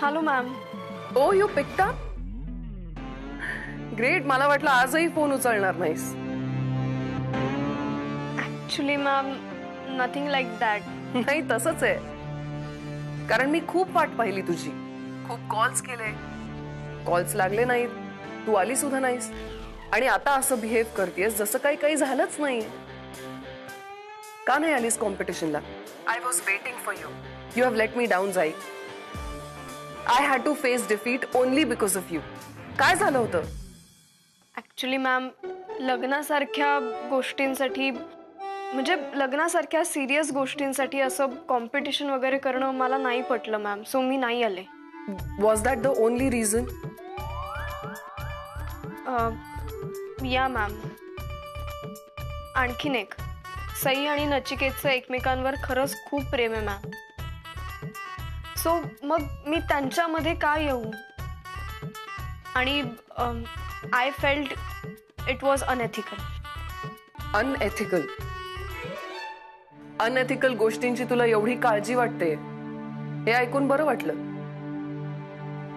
Hello ma'am. Oh you picked up. Great. मला वाटलं आजही फोन उचलणार नाहीस. Actually ma'am nothing like that. नाही तसंच आहे, कारण मी खूप वाट पाहिली तुझी. खूप कॉल्स केले, कॉल्स लागले नाहीत, तू आली सुद्धा नाहीस. आणि आता असं बिहेव करतेस जसं काही झालंच नाही. का नाही आलीस कॉम्पिटिशनला? I was waiting for you. You have let me down Jai. I had to face defeat only because of you. काय झालं होतं? ऍक्च्युली मॅम लग्नासारख्या गोष्टींसाठी, म्हणजे लग्नासारख्या सिरियस गोष्टींसाठी असं कॉम्पिटिशन वगैरे करणं मला नाही पटलं मॅम. सो मी नाही आले. Was that the only reason? या मॅम. आणखीन एक, सई आणि नचिकेतचं एकमेकांवर खरंच खूप प्रेम आहे मॅम. सो मग मी त्यांच्यामध्ये का येऊ? आणि I felt it was unethical. Unethical? Unethical गोष्टींची तुला एवढी काळजी वाटते हे ऐकून बरं वाटलं.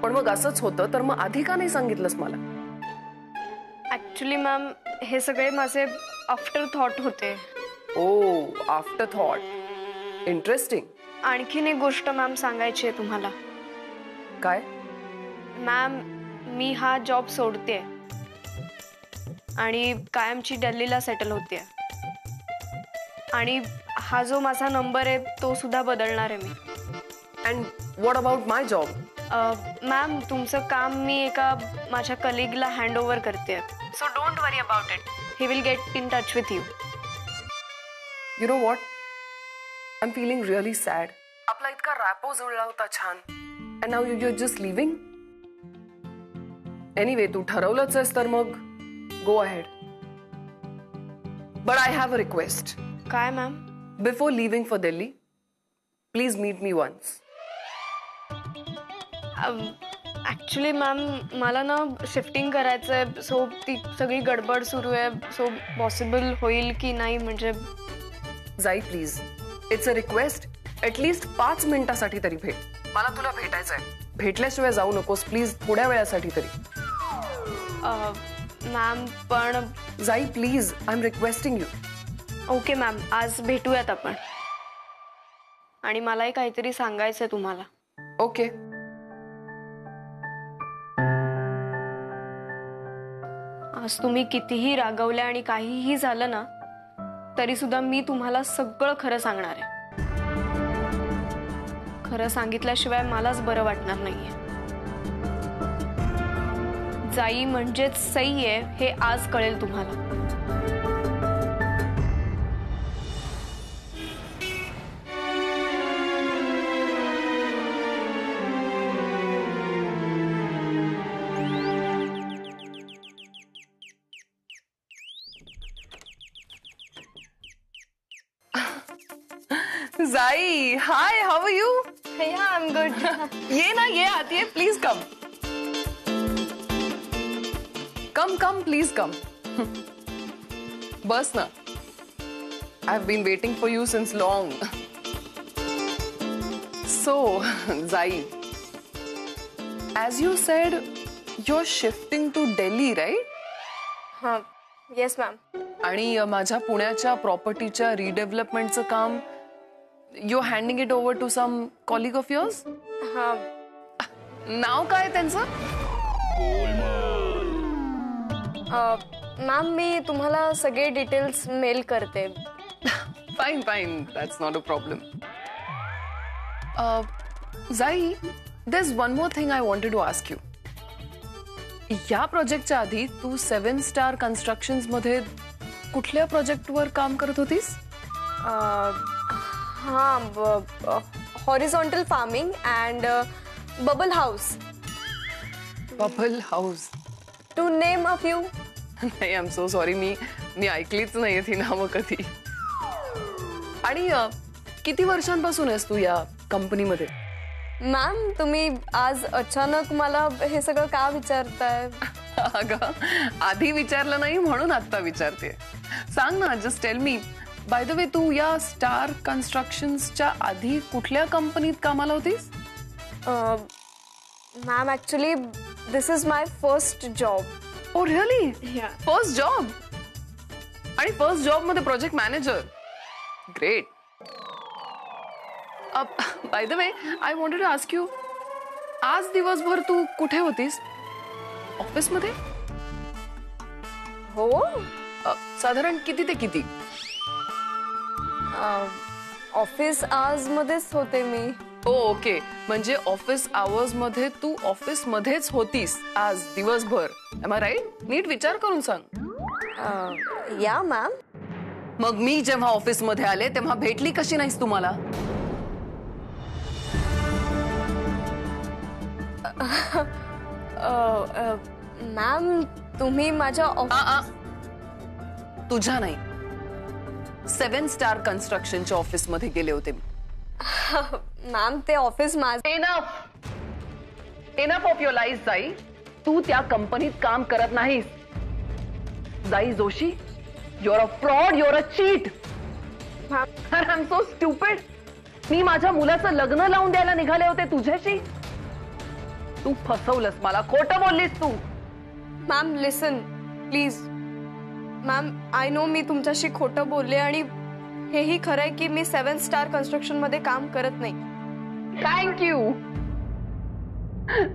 पण मग असंच होतं तर मग आधी का नाही सांगितलंस मला? ऍक्च्युली मॅम हे सगळे माझे आफ्टर थॉट होते. ओ, आफ्टर थॉट. इंटरेस्टिंग. आणखीन एक गोष्ट मॅम सांगायची आहे तुम्हाला. काय? मॅम मी हा जॉब सोडते आणि कायमची दिल्लीला सेटल होते. आणि हा जो माझा नंबर आहे तो सुद्धा बदलणार आहे मी. And what about my job? Ma'am तुमचं काम मी एका माझ्या कलिगला हँड ओव्हर करते. So don't worry about it. He will get in touch with you. You know what, I'm feeling really sad. आपला इतका रॅपो जुळला होता छान. And now you're just leaving? Anyway, तू ठरवलंच आहेस तर मग go ahead. But I have a request. काय ma'am? Before leaving for Delhi, please meet me once. Actually ma'am मला ना शिफ्टिंग करायचं आहे. सो ती सगळी गडबड सुरू आहे. सो पॉसिबल होईल की नाही म्हणजे? जाई please. It's a request. At least 5 मिनिटासाठी तरी भेट. मला तुला भेटायचंय. भेटल्याशिवाय जाऊ नकोस प्लीज. थोड्या वेळासाठी तरी. मॅम पण जाई please. I am requesting you. Okay ma'am, आज भेटूयात आपण. आणि मलाही काहीतरी सांगायचंय तुम्हाला. ओके. आज तुम्ही कितीही रागवल्या आणि काहीही झालं ना तरी सुद्धा मी तुम्हाला सगळं खरं सांगणार आहे. खरं सांगितल्याशिवाय मलाच बरं वाटणार नाहीये. जाई म्हणजेच सई आहे हे आज कळेल तुम्हाला. Jai, hi, how are you? Yeah, I'm good. ये ना, ये आती है. Please come. Come come please come. बस ना. I've been waiting for you since long. So, Zai, as you said, you're shifting to Delhi, right? हाँ, yes ma'am. आणि माझ्या पुण्याच्या प्रॉपर्टीच्या रिडेव्हलपमेंटचं काम you're handing it over to some colleague of yours? हाँ. नाव काय त्यांचं? मॅम मी तुम्हाला सगळे डिटेल्स मेल करते. Fine fine, that's not a problem. जाई, there's one more thing I wanted to ask you. या प्रोजेक्टच्या आधी तू 7 स्टार कन्स्ट्रक्शन्स मध्ये कुठल्या प्रोजेक्टवर काम करत होतीस? हाँ, horizontal farming and bubble house, bubble house. To name a few. नाही, आय एम सो सॉरी, मी ऐकलीच नाहीये ती नावं कधी. आणि किती वर्षांपासून आहेस तू या कंपनीमध्ये? मॅम, तुम्ही आज अचानक मला हे सगळं का विचारताय? अगं, आधी विचारलं नाही म्हणून आता विचारते. सांग ना, just tell me. By the way, तू या स्टार कन्स्ट्रक्शन्सच्या आधी कुठल्या कंपनीत कामाला होतीस? Ma'am, actually this is my first job. Oh really? First job? आणि फर्स्ट जॉब मध्ये project manager. Great. By the way, I wanted to ask you, आज दिवसभर तू कुठे होतीस? ऑफिसमध्ये? हो. साधारण किती ते किती? ऑफिस आवर्स मध्येच होते मी. ओके, म्हणजे ऑफिस आवर्स मध्ये तू ऑफिस मध्येच होतीस आज दिवसभर. M I right? नीट विचार करून सांग. या मॅम. मग मी जेव्हा ऑफिस मध्ये आले तेव्हा भेटली कशी नाहीस तुम्हाला? मॅम, तुम्ही माझ्या तुझ्या नाही, 7 स्टार कन्स्ट्रक्शनच्या ऑफिस मध्ये गेले होते मी. मॅम, ते ऑफिस माझं. Enough of your life, Jai. तू त्या कंपनीत काम करत नाहीस. Jai Joshi, you're a fraud, you're a cheat. I am so stupid. मी माझ्या मुलाचं लग्न लावून द्यायला निघाले होते तुझ्याशी. तू फसवलंस मला, खोटं बोललीस तू. Ma'am, listen please. Ma'am, I know मी तुमच्याशी खोटं बोलले आणि हेही खरं आहे की मी 7 स्टार कन्स्ट्रक्शन मध्ये काम करत नाही.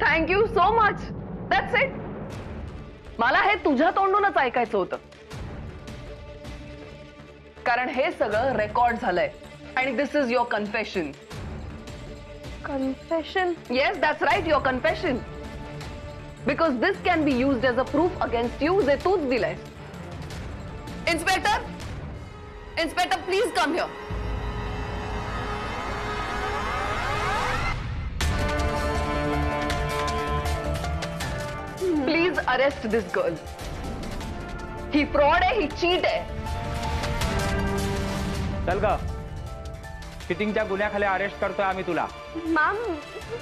Thank you so much. That's it. मला हे तुझ्या तोंडूनच ऐकायचं होतं, कारण हे सगळं रेकॉर्ड झालंय आणि this is your confession. Confession? Yes, that's right, your confession. Because this can be used as a proof against you, जे तूच दिलंय. Inspector, please come here. Please arrest this girl. ही फ्रॉड आहे, ही चीट आहे. चल ग, चिटिंगच्या गुन्ह्याखाली अरेस्ट करतोय आम्ही तुला. Ma'am,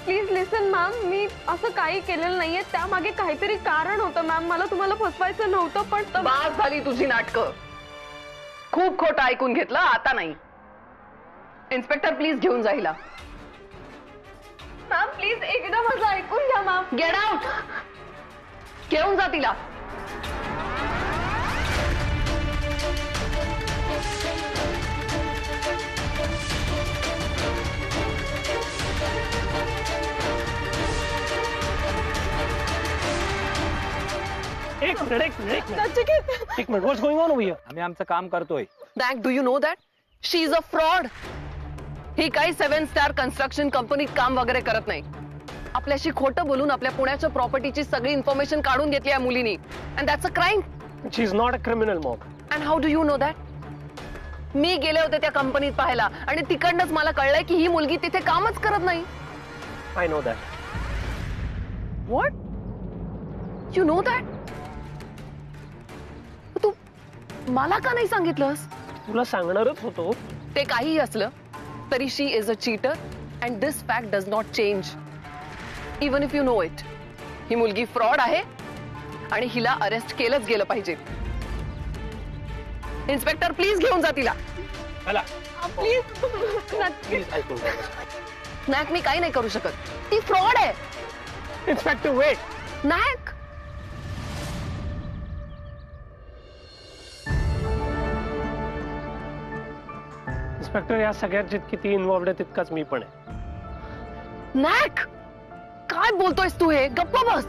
please listen. मॅम, मी असं काही केलेलं नाहीये. त्यामागे काहीतरी कारण होतं मॅम. मला तुम्हाला फसवायचं नव्हतं, पण बास झाली तुझी नाटकं. खूप खोटं ऐकून घेतलं, आता नाही. इन्स्पेक्टर, प्लीज घेऊन जा हिला. मॅम, प्लीज एकदा माझं ऐकून घ्या मॅम. Get out. घेऊन जा तिला. एक minute, what's going on over here? आम्ही आमचं काम करतोय. Do you know that she is a fraud? ही काही 7 स्टार कन्स्ट्रक्शन कंपनीत काम वगैरे करत नाही. आपल्याशी खोटं बोलून आपल्या पुण्याच्या प्रॉपर्टीची सगळी इन्फॉर्मेशन काढून घेतली आहे मुलीनी. And that's a crime. She is not a criminal mom. And how do you know that? मी गेले होते त्या कंपनीत पाहायला आणि तिकडनंच मला कळलंय की ही मुलगी तिथे कामच करत नाही. I know that. What? You know that? तू मला का नाही सांगितलंस? तुला सांगणारच होतो. ते काहीही असलं तरी she is a cheater and this fact does not change even if you know it. ही मुलगी फ्रॉड आहे आणि हिला अरेस्ट केलंच गेलं पाहिजे. इन्स्पेक्टर, प्लीज घेऊन जा तिला. चला प्लीज. प्लीज ऐकून घ्या. नायक, मी काही नाही करू शकत. ती फ्रॉड आहे. Inspector, weight. नायक, इन्स्पेक्टर, या सगळ्यात जितकी ती इन्व्हॉल्व्ड आहे तितकाच मी पण आहे. नायक, काय बोलतोयस तू? हे गप्प बस.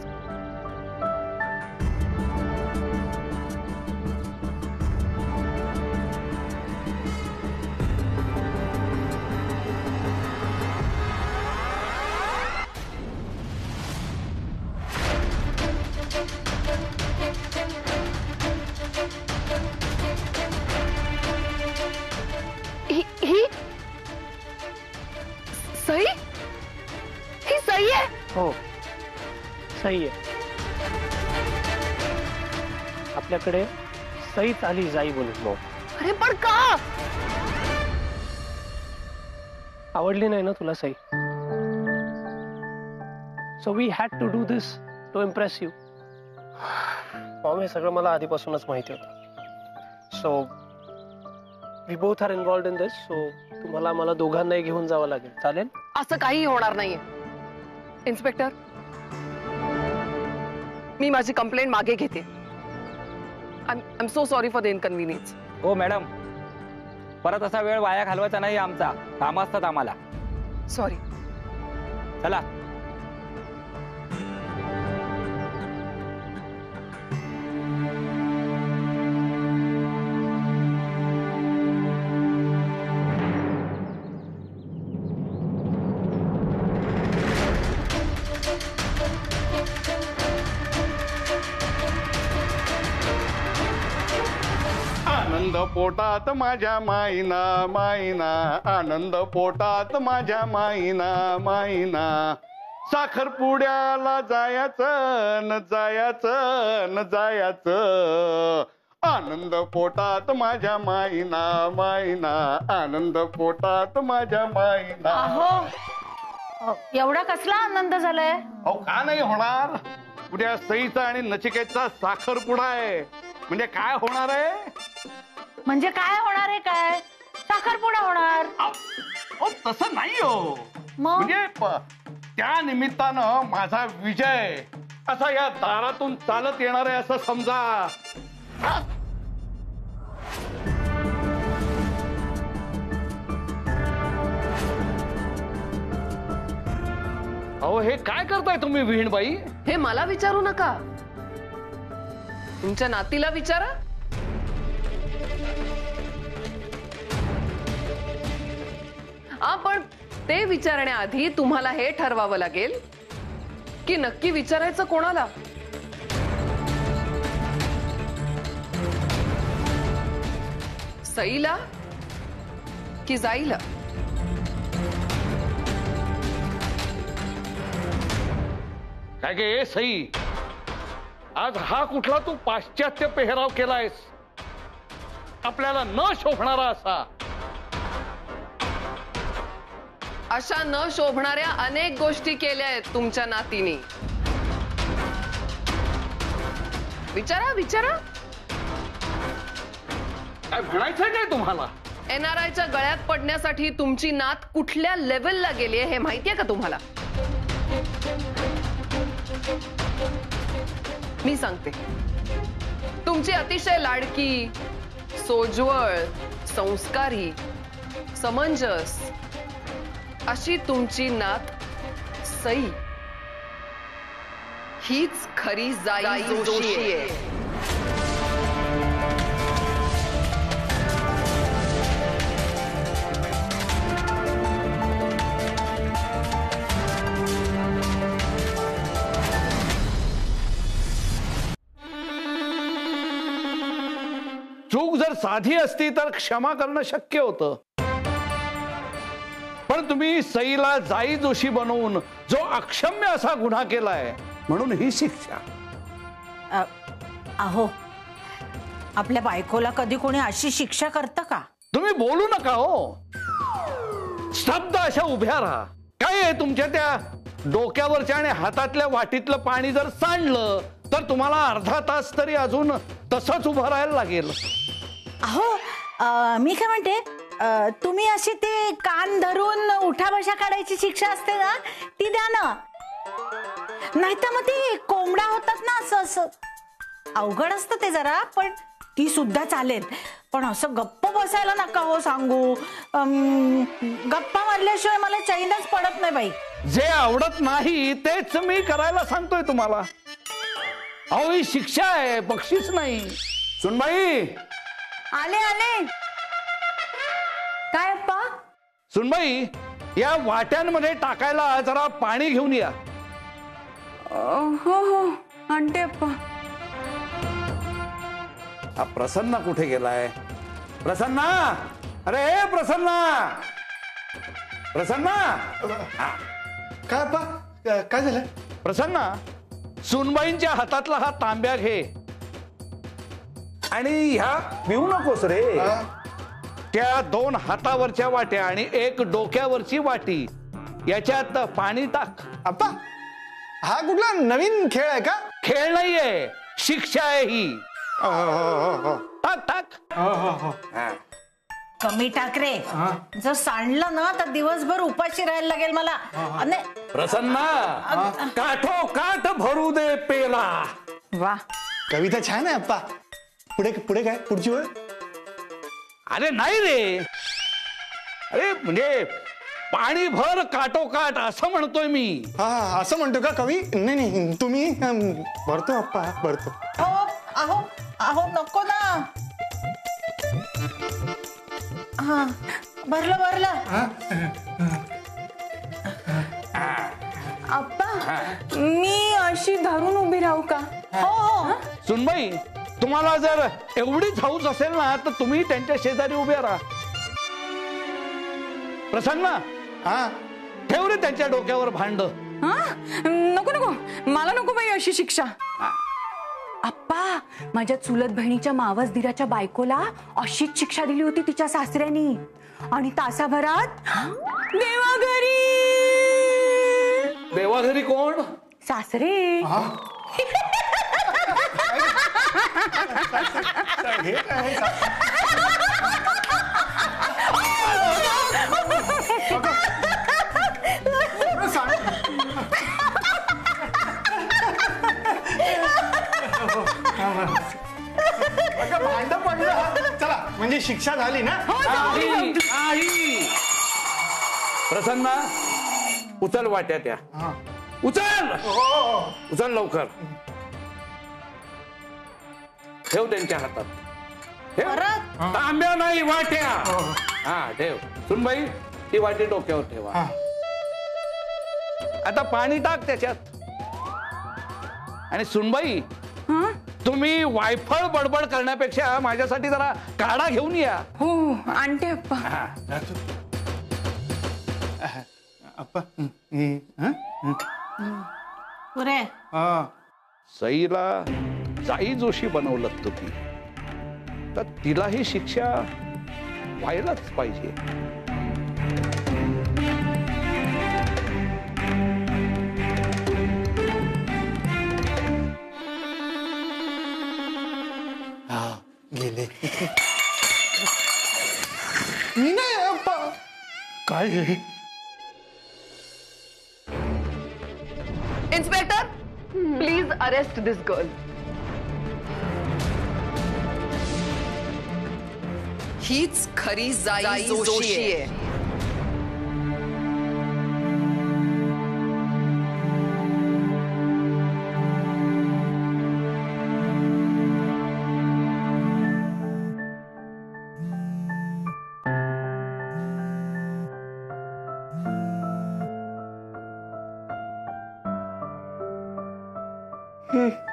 ही सई? ही सई आहे? हो सही आहे. आपल्याकडे सईच आली जाई बोलून. मग अरे पण का? आवडली नाही ना तुला Sai? So we had to do this to impress you. Mom हे सगळं मला आधीपासूनच माहिती होतं. So we both are involved in this. So तुम्हाला मला दोघांनाही घेऊन जावं लागेल. चालेल? असं काही होणार नाहीये. इन्स्पेक्टर, मी माझी कंप्लेंट मागे घेते. I am so sorry for the inconvenience. हो मॅडम, परत असा वेळ वाया घालवायचा नाही. आमचा काम असतात आम्हाला. सॉरी. चला. आनंद पोटात माझ्या माईना माईना, आनंद पोटात माझ्या माईना माईना. साखरपुड्याला जायचं न जायचं न जायचं. आनंद पोटात माझ्या माईना माईना, आनंद पोटात माझ्या माईना. अहो, एवढा कसला आनंद झालाय? अहो का नाही होणार? उद्या सईचा आणि नचिकेतचा साखरपुडा आहे. म्हणजे काय होणार आहे? म्हणजे काय होणार आहे? काय साखरपुडा होणार? अहो तसं नाही हो. मग? म्हणजे त्या निमित्तानं माझा विजय असा या दारातून चालत येणार आहे असं समजा. अहो हे काय करताय तुम्ही विहीणबाई? हे मला विचारू नका, तुमच्या नातीला विचारा. पण ते विचारण्याआधी तुम्हाला हे ठरवावं लागेल की नक्की विचारायचं कोणाला. सईला की जाईला? काय गे सई, आज हा कुठला तू पाश्चात्य पेहराव केलायस? आपल्याला न शोभणारा असा. अशा न शोभणाऱ्या अनेक गोष्टी केल्या आहेत तुमच्या नातीने. विचारा विचारा. काय म्हणायचंय काय तुम्हाला? NRIच्या गळ्यात पडण्यासाठी तुमची नात कुठल्या लेवलला गेली हे माहितीये का तुम्हाला? मी सांगते. तुमची अतिशय लाडकी, सोज्वळ, संस्कारी, समंजस अशी तुमची नात सई हीच खरी जाई जोशी आहे. चूक जर साधी असती तर क्षमा करणं शक्य होतं. पण तुम्ही सईला जाई जोशी बनवून जो अक्षम्य असा गुन्हा केलाय म्हणून ही शिक्षा. अहो, आपल्या बायकोला कधी कोणी अशी शिक्षा करतं का? तुम्ही बोलू नका हो. स्तब्ध अशा उभ्या राहा. काय आहे तुमच्या त्या डोक्यावरच्या आणि हातातल्या वाटीतलं पाणी जर सांडलं तर तुम्हाला अर्धा तास तरी अजून तसंच उभं राहायला लागेल. अहो, मी काय म्हणते, तुम्ही अशी ते कान धरून उठाबशा काढायची शिक्षा असते ना, ती द्या ना. नाही तर मग ते कोंबडा होतात ना, असं असं अवघड असतं ते जरा, पण ती सुद्धा चालेल. पण असं गप्प बसायला नका हो सांगू. गप्पा मारल्याशिवाय मला चैनच पडत नाही बाई. जे आवडत नाही तेच मी करायला सांगतोय तुम्हाला. अहो ही शिक्षा आहे, बक्षीस नाही. सुनबाई, आले आले. काय अप्पा? सुनबाई, या वाट्यांमध्ये टाकायला जरा पाणी घेऊन या. हो हो आणते अप्पा. हा प्रसन्ना कुठे गेलाय? प्रसन्ना, अरे प्रसन्ना, प्रसन्ना. काय बा? काय झालं? प्रसन्ना, सुनबाईंच्या हातातला हा तांब्या घे आणि ह्या पिऊ नकोस रे. त्या 2 हातावरच्या वाट्या आणि 1 डोक्यावरची वाटी याच्यात पाणी टाक. आप्पा, हा कुठला नवीन खेळ आहे का? खेळ नाहीये, शिक्षा आहे ही. टाक टाक. कमी टाक रे. जर सांडलं ना तर दिवसभर उपाशी राहायला लागेल मला. प्रसन्ना, काठो काठ भरू दे पेला. वा, कविता छान आहे आप्पा. पुढे पुढे काय? पुढची वेळ? अरे नाही रे, अरे म्हणजे पाणी भर काठोकाठ असं म्हणतोय मी. हा, असं म्हणतो का कवी? नाही नाही, तुम्ही भरतो आप्पा, भरतो. अहो अहो अहो नको ना. हा, भरलं भरलं. आप्पा, मी अशी धरून उभी राहू का? हो हो. सुनबाई, तुम्हाला जर एवढीच हौस असेल ना तर तुम्ही त्यांच्या शेजारी उभे राहा. प्रसन्न, हा, ठेव रे त्यांच्या डोक्यावर भांड. नको नको, मला नको बाई अशी शिक्षा. आप्पा, माझ्या चुलत बहिणीच्या मावस दिराच्या बायकोला अशीच शिक्षा दिली होती तिच्या सासऱ्यानी आणि तासाभरात देवाघरी. देवाघरी कोण? सासरे. भांड पडलं. चला, म्हणजे शिक्षा झाली ना? नाही, नाही. प्रसन्ना, उचल वाट्या त्या. उचल उचल लवकर. ठेव त्यांच्या हातात. ठेव. तांब्या नाही, वाट्या. हा ठेव. सुनबाई, ती वाटी डोक्यावर ठेवा. आता पाणी टाक त्याच्यात. आणि सुनबाई, तुम्ही वायफळ बडबड करण्यापेक्षा माझ्यासाठी जरा काढा घेऊन या. हो, आणते आप्पा. आप्पा, पुरे. सईला जाई जोशी बनवलं तुम्ही, तर तिला ही शिक्षा व्हायलाच पाहिजे. गेले. मी नाही आप्पा. काय हे? Inspector, please arrest this girl. हीच खरी जाई जोशी आहे.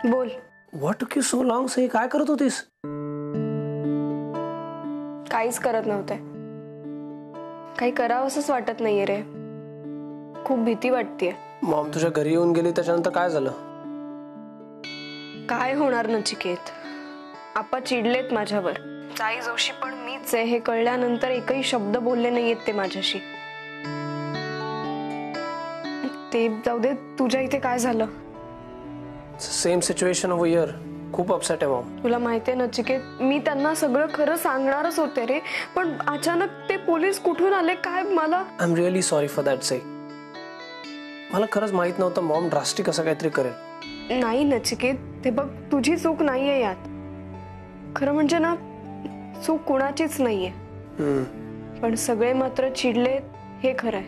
बोल. What took you so long Sai? काय करत होतीस? काहीच करत नव्हते. काही करावंसच वाटत नाहीये रे. खूप भीती वाटतेय. मॉम तुझ्या घरी येऊन गेली त्याच्यानंतर काय झालं? काय होणार नचिकेत? आप्पा चिडलेत माझ्यावर. जाई जोशी पण मीच आहे हे कळल्यानंतर एकही शब्द बोलले नाहीयेत ते माझ्याशी. ते जाऊ दे, तुझ्या इथे काय झालं? Same situation over here. खूप अपसेट आहे मॉम. तुला माहितीये नचिकेत, मी त्यांना सगळं खरं सांगणारच होते रे, पण अचानक ते पोलीस कुठून आले काय मला. I am really sorry for that Sai. मला खरंच माहित नव्हतं मॉम ड्रास्टिक असं काहीतरी करेल. नाही नचिकेत, ते बघ तुझी चूक नाहीये यात. खरं म्हणजे ना, चूक कुणाचीच नाहीये. पण सगळे मात्र चिडलेत हे खरंय.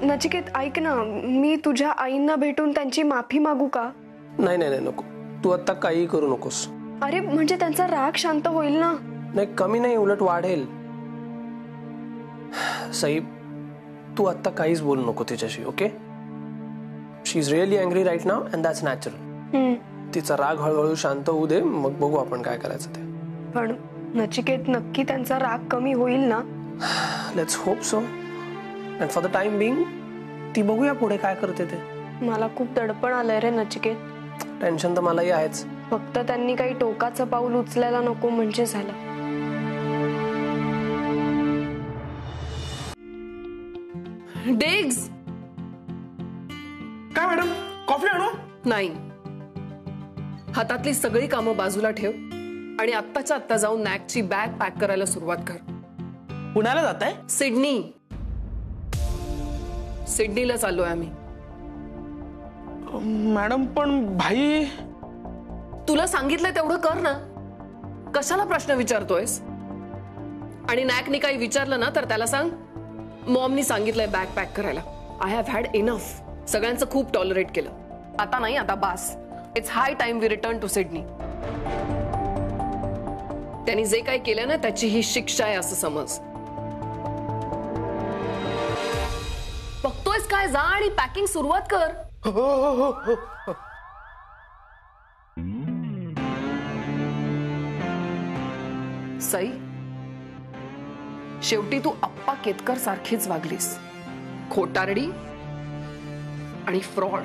नचिकेत ऐक ना, मी तुझ्या आईंना भेटून त्यांची माफी मागू का? नाही नाही नाही, नको. तू आता काही करू नकोस. अरे म्हणजे त्यांचा राग शांत होईल ना. नाही, कमी नाही, उलट वाढेल. सई, तू आता काहीच बोलू नको तिच्याशी. Okay? She is really angry right now and that's natural. तिचा राग हळूहळू शांत होऊ दे, मग बघू आपण काय करायचं ते. पण नचिकेत, नक्की त्यांचा राग कमी होईल ना? Let's hope so. And for the time being ती बघूया पुढे काय करते ते. मला खूप दडपण आलंय रे नचिकेत. टेन्शन तर मलाही आहेच. फक्त त्यांनी काही टोकाचं पाऊल उचलायला नको म्हणजे झालं. डेग्स. काय मॅडम, कॉफी आणू? नाही, हातातली सगळी कामं बाजूला ठेव आणि आत्ताच्या आत्ता जाऊन नॅकची बॅग पॅक करायला सुरुवात कर. पुण्याला जात आहे? सिडनीला चाललोय आम्ही. मॅडम पण भाई. तुला सांगितलंय तेवढं कर ना, कशाला प्रश्न विचारतोयस? आणि नॅकनी काही विचारलं ना तर त्याला सांग मॉमनी सांगितलंय बॅग पॅक करायला. I have had enough. सगळ्यांचं खूप टॉलरेट केलं, आता नाही, आता बास. It's high time we return to Sydney. त्यांनी जे काही केलं ना त्याची ही शिक्षा आहे असं समज. बघतोयस काय, जा आणि पॅकिंग सुरुवात कर. सई, शेवटी तू अप्पा केतकर सारखीच वागलीस. खोटारडी आणि फ्रॉड.